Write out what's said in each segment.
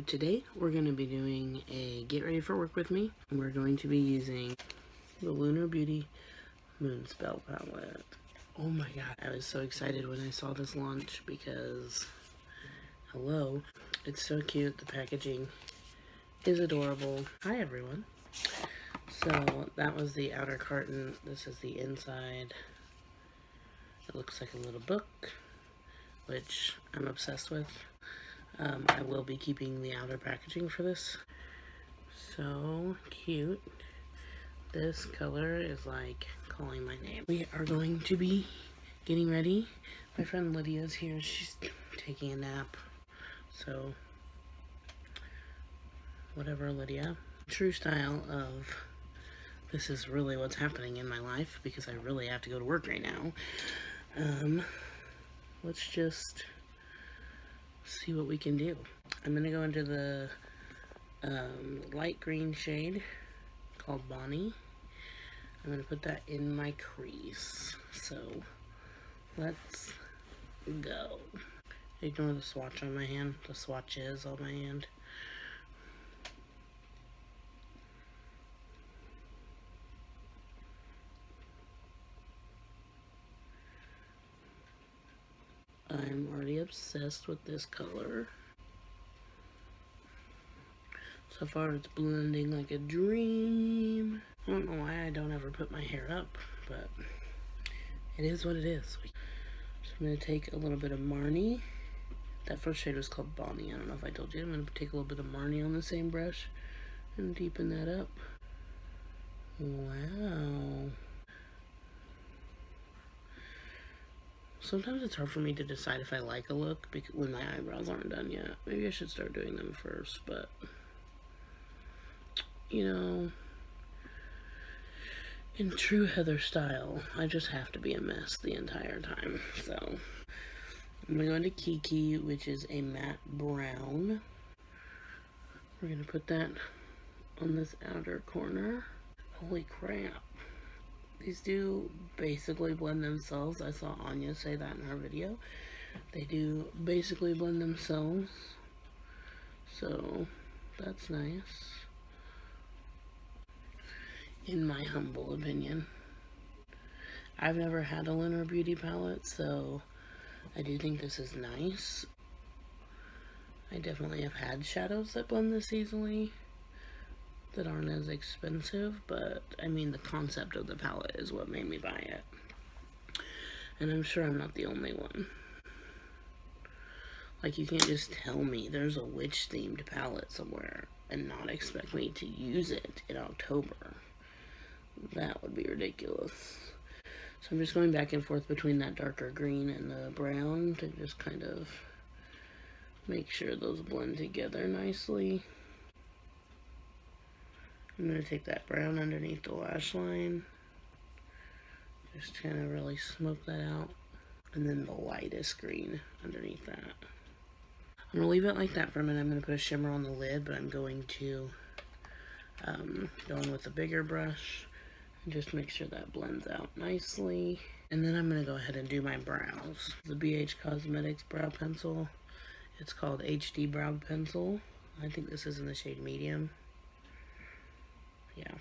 Today we're going to be doing a get ready for work with me. We're going to be using the Lunar Beauty Moon Spell palette. Oh my god, I was so excited when I saw this launch because, hello, it's so cute. The packaging is adorable. Hi everyone. So that was the outer carton. This is the inside. It looks like a little book, which I'm obsessed with. I will be keeping the outer packaging for this. So cute. This color is like calling my name. We are going to be getting ready. My friend Lydia's here. She's taking a nap. So, whatever, Lydia. True style of this is really what's happening in my life because I really have to go to work right now. Let's just see what we can do. I'm gonna go into the light green shade called Bonnie. I'm gonna put that in my crease. So let's go. Ignore the swatch on my hand. The swatch is on my hand. I'm already obsessed with this color. So far it's blending like a dream. I don't know why I don't ever put my hair up, but it is what it is. So I'm going to take a little bit of Marnie. That first shade was called Bonnie. I don't know if I told you. I'm going to take a little bit of Marnie on the same brush and deepen that up. Wow. Sometimes it's hard for me to decide if I like a look when my eyebrows aren't done yet. Maybe I should start doing them first, but you know, in true Heather style, I just have to be a mess the entire time. So I'm going to go into Kiki, which is a matte brown. We're going to put that on this outer corner. Holy crap. These do basically blend themselves. I saw Anya say that in her video. They do basically blend themselves. So that's nice. In my humble opinion. I've never had a Lunar Beauty palette, so I do think this is nice. I definitely have had shadows that blend this easily that aren't as expensive, but I mean the concept of the palette is what made me buy it. And I'm sure I'm not the only one. Like, you can't just tell me there's a witch themed palette somewhere and not expect me to use it in October. That would be ridiculous. So I'm just going back and forth between that darker green and the brown to just kind of make sure those blend together nicely. I'm going to take that brown underneath the lash line. Just kind of really smoke that out. And then the lightest green underneath that. I'm going to leave it like that for a minute. I'm going to put a shimmer on the lid, but I'm going to go in with a bigger brush and just make sure that blends out nicely. And then I'm going to go ahead and do my brows. The BH Cosmetics brow pencil. It's called HD Brow Pencil. I think this is in the shade medium. Yeah,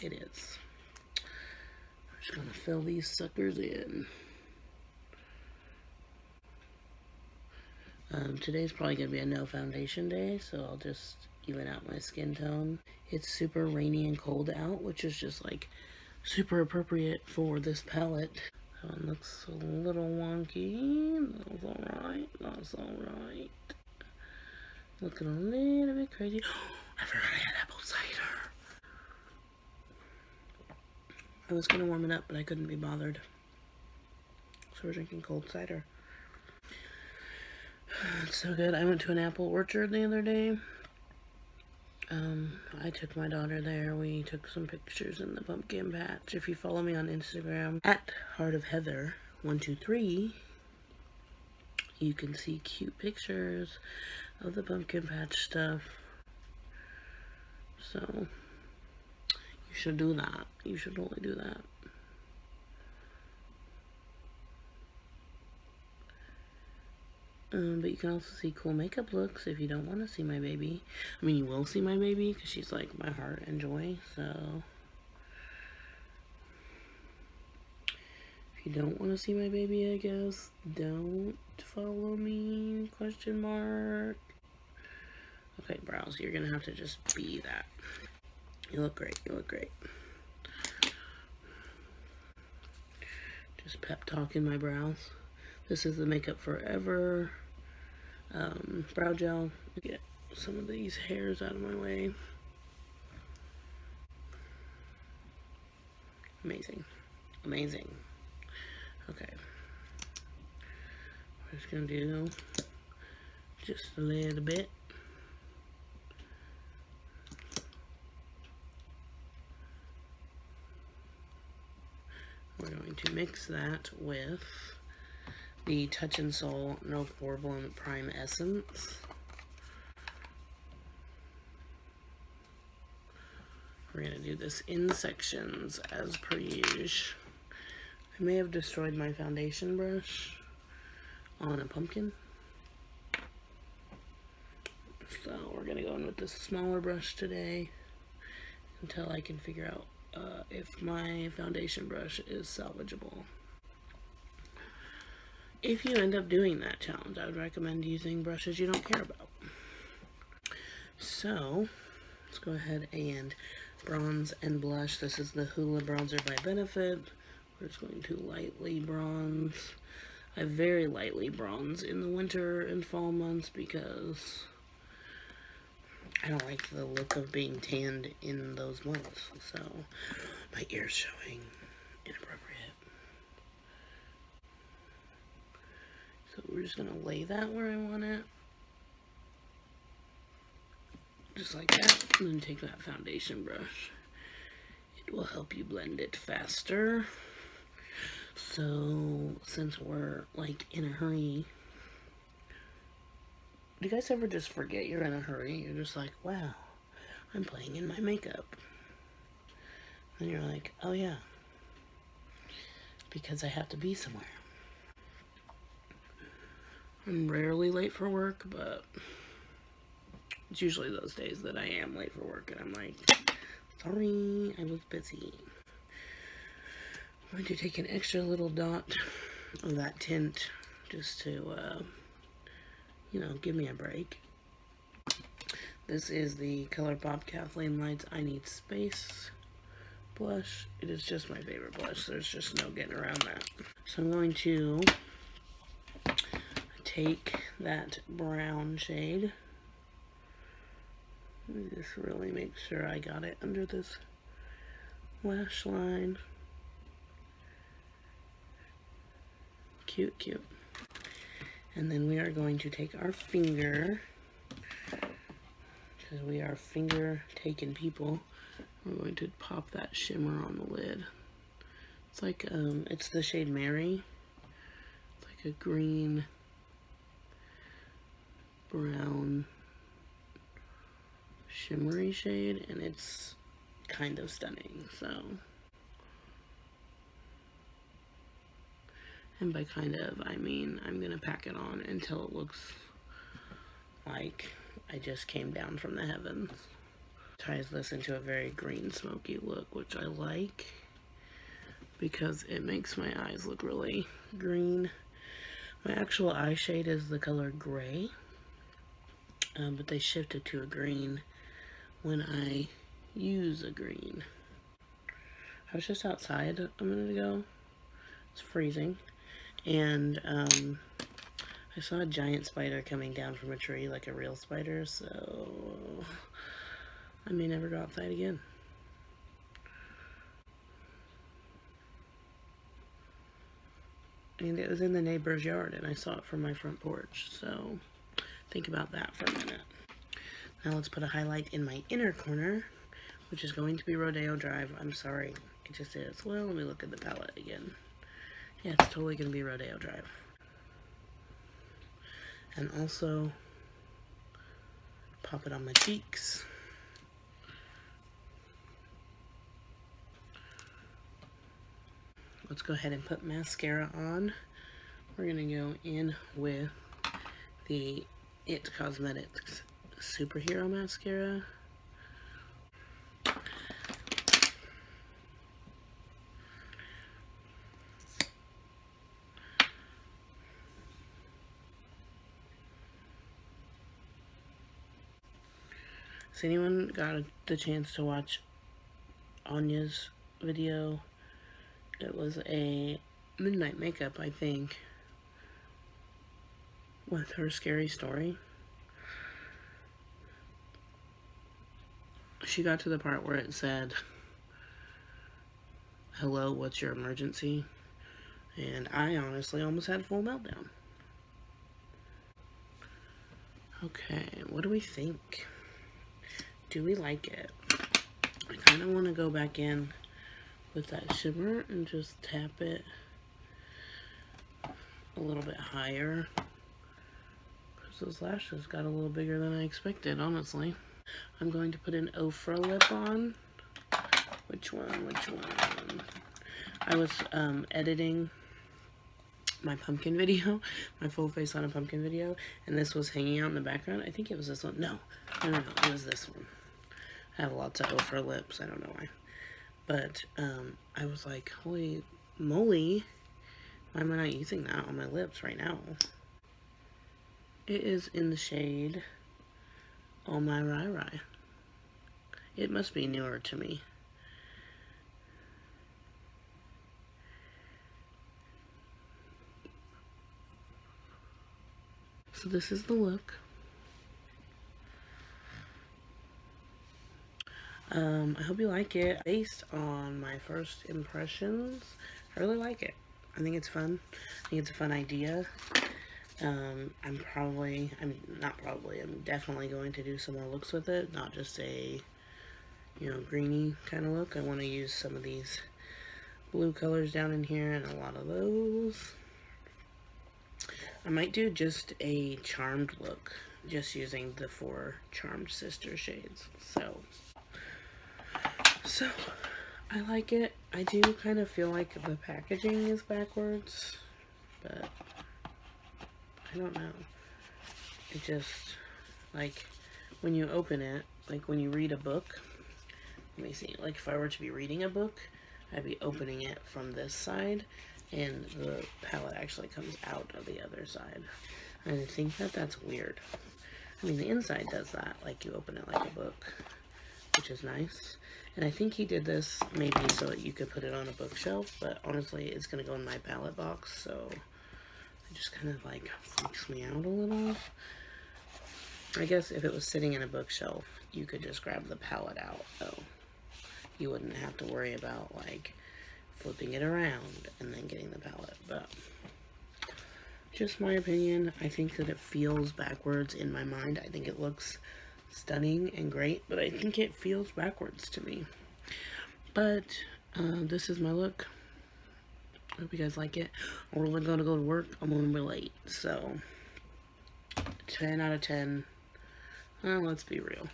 it is. I'm just gonna fill these suckers in. Today's probably gonna be a no foundation day, so I'll just even out my skin tone. It's super rainy and cold out, which is just like super appropriate for this palette. That one looks a little wonky. That's alright. That's alright. Looking a little bit crazy. I forgot I had apple cider. I was gonna warm it up, but I couldn't be bothered. So we're drinking cold cider. It's so good. I went to an apple orchard the other day. I took my daughter there. We took some pictures in the pumpkin patch. If you follow me on Instagram at heartofheather123, you can see cute pictures of the pumpkin patch stuff. So you should do that. You should totally do that. But you can also see cool makeup looks if you don't want to see my baby. I mean, you will see my baby because she's like my heart and joy. So if you don't want to see my baby, I guess, don't follow me, question mark. Okay, brows, you're gonna have to just be that. You look great, you look great. Just pep talking my brows. This is the Makeup Forever brow gel. Get some of these hairs out of my way. Amazing, amazing. Okay, we're just gonna do just a little bit. We're going to mix that with the Touch and Soul No Problem Prime Essence. We're going to do this in sections as per usual. I may have destroyed my foundation brush on a pumpkin. So we're going to go in with this smaller brush today until I can figure out if my foundation brush is salvageable. If you end up doing that challenge, I would recommend using brushes you don't care about. So let's go ahead and bronze and blush. This is the Hoola Bronzer by Benefit. We're just going to lightly bronze. I very lightly bronze in the winter and fall months because I don't like the look of being tanned in those months. So my ear's showing. Inappropriate. So we're just gonna lay that where I want it. Just like that. And then take that foundation brush. It will help you blend it faster. So since we're like in a hurry, do you guys ever just forget you're in a hurry? You're just like, wow, I'm playing in my makeup. And you're like, oh yeah, because I have to be somewhere. I'm rarely late for work, but it's usually those days that I am late for work and I'm like, sorry, I was busy. I'm going to take an extra little dot of that tint just to, you know, give me a break. This is the ColourPop Kathleen Lights I Need Space blush. It is just my favorite blush. There's just no getting around that. So I'm going to take that brown shade. Let me just really make sure I got it under this lash line. Cute, cute. And then we are going to take our finger, because we are finger taking people. We're going to pop that shimmer on the lid. It's like, it's the shade Mary. It's like a green, brown, shimmery shade, and it's kind of stunning, so. And by kind of, I mean I'm gonna pack it on until it looks like I just came down from the heavens. Ties this into a very green smoky look, which I like because it makes my eyes look really green. My actual eye shade is the color gray, but they shifted to a green when I use a green. I was just outside a minute ago. It's freezing. And I saw a giant spider coming down from a tree, like a real spider, so I may never go outside again. And it was in the neighbor's yard, and I saw it from my front porch, so think about that for a minute. Now let's put a highlight in my inner corner, which is going to be Rodeo Drive. I'm sorry, it just is. Well, let me look at the palette again. Yeah, it's totally going to be Rodeo Drive. And also, pop it on my cheeks. Let's go ahead and put mascara on. We're going to go in with the It Cosmetics Superhero Mascara. Has anyone got the chance to watch Anya's video? It was a midnight makeup, I think, with her scary story. She got to the part where it said, "Hello, what's your emergency?" And I honestly almost had a full meltdown. Okay, what do we think? Do we like it? I kind of want to go back in with that shimmer and just tap it a little bit higher. Because those lashes got a little bigger than I expected, honestly. I'm going to put an Ofra lip on. Which one? I was editing my pumpkin video, my full face on a pumpkin video, and this was hanging out in the background. I think it was this one. No, it was this one. I have lots of Ofra lips, I don't know why. But I was like, holy moly, why am I not using that on my lips right now? It is in the shade Oh My Rai Rai. It must be newer to me. So this is the look. I hope you like it. Based on my first impressions, I really like it. I think it's fun. I think it's a fun idea. I'm definitely going to do some more looks with it, not just a, greeny kind of look. I want to use some of these blue colors down in here and a lot of those. I might do just a charmed look, just using the 4 Charmed Sister shades. So I like it. I do kind of feel like the packaging is backwards, but I don't know. It just, like, when you open it, like when you read a book, let me see, like if I were to be reading a book, I'd be opening it from this side, and the palette actually comes out of the other side. And I think that that's weird. I mean, the inside does that, like you open it like a book, which is nice. And I think he did this maybe so that you could put it on a bookshelf, but honestly, it's going to go in my palette box, so it just kind of like freaks me out a little. I guess if it was sitting in a bookshelf, you could just grab the palette out, though. You wouldn't have to worry about, like, flipping it around and then getting the palette, but just my opinion. I think that it feels backwards in my mind. I think it looks stunning and great, but I think it feels backwards to me. But this is my look. I hope you guys like it. I'm really gonna go to work. I'm gonna be late, so 10 out of 10. Let's be real.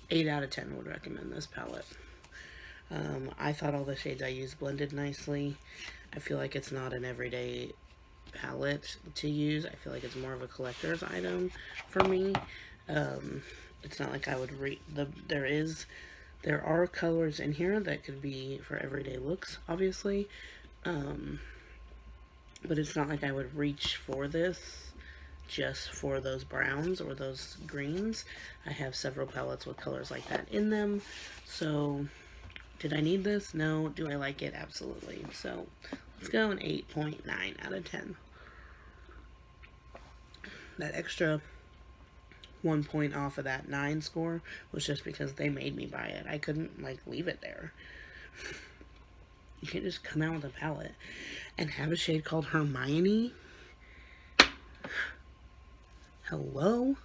8 out of 10 would recommend this palette. I thought all the shades I used blended nicely. I feel like it's not an everyday palette to use. I feel like it's more of a collector's item for me. It's not like I would there are colors in here that could be for everyday looks, obviously. But it's not like I would reach for this just for those browns or those greens. I have several palettes with colors like that in them. So, did I need this? No. Do I like it? Absolutely. So, let's go an 8.9 out of 10. That extra 1 point off of that 9 score was just because they made me buy it. I couldn't, like, leave it there. You can't just come out with a palette and have a shade called Hermione. Hello?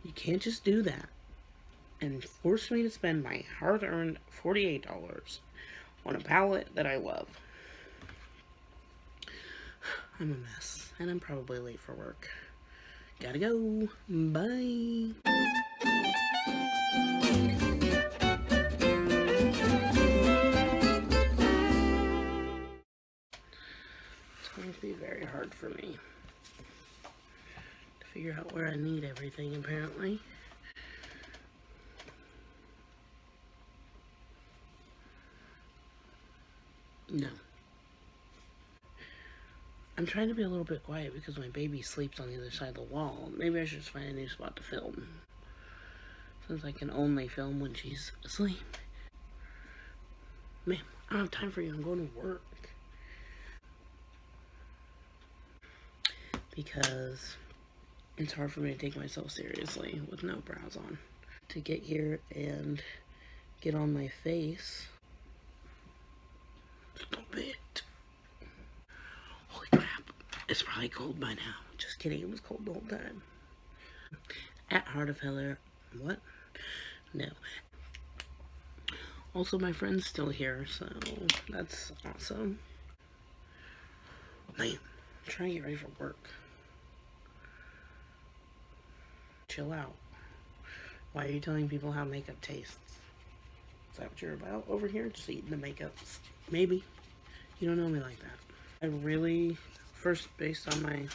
You can't just do that and force me to spend my hard-earned $48 on a palette that I love. I'm a mess, and I'm probably late for work. Gotta go. Bye. It's going to be very hard for me. figure out where I need everything, apparently. No. I'm trying to be a little bit quiet because my baby sleeps on the other side of the wall. Maybe I should just find a new spot to film, since I can only film when she's asleep. Ma'am, I don't have time for you. I'm going to work. Because it's hard for me to take myself seriously with no brows on. To get here and get on my face. Stop it. Holy crap. It's probably cold by now. Just kidding. It was cold the whole time. At Heart of Heller. What? No. Also, my friend's still here, so that's awesome. Man, I'm trying to get ready for work. Chill out. Why are you telling people how makeup tastes? Is that what you're about over here? Just eating the makeup? Maybe. You don't know me like that. I really, first based on my